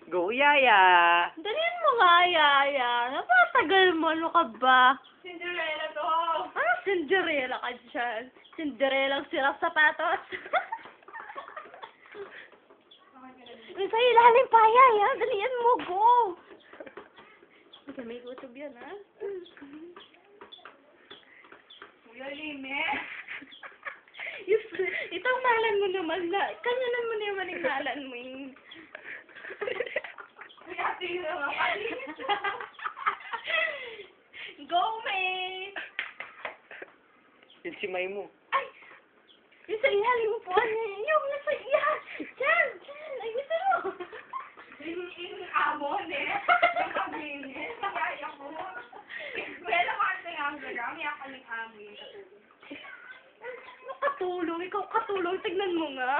Go, Yaya! Dalhin mo nga, Yaya. Napatagal mo, ano ka ba? Cinderella to. Ano Cinderella ka dyan? Cinderella ang sirap sapatos. Nasa ilalim pa, Yaya. Dalihan mo, go. Hindi may gutob yan, ha? Kuya Lime. Itong malan mo naman na, kanyanan mo naman yung malan mo yung... Kuya Tino naman kasi. Go, May! Yung si May mo. Ay! Yung sa ilalim mo po, yung nasa iyan! Diyan! Ay, gusto mo! Yung amon eh. Yung kabingin. Kaya ko. Wala kasi ang galang. Yung kaling-amin. Katulong, ikaw katulong, tignan mo nga.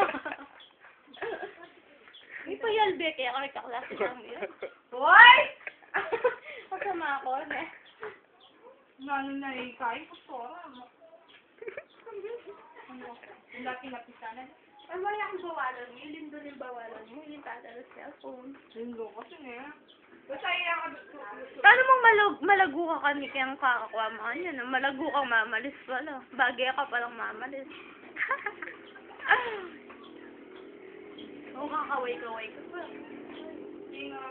May payalbe, kaya kami kaklase namin. Hoy! Kasama ako, ne? Nano na eh. Kain ko sora. Ano? Ang laki-lapisanan. Ay, wala akong bawalan mo. Yung lindo yung bawalan mo. Yung tata ng cellphone. Lindo kasi na. Basta iyan ka. Paano mong malago ka kani kayang kakakuha mo kanyan? Malago kang mamalis pala. Bagay ka palang mamalis. Oo, kakaway-kaway ka pa. Hindi nga.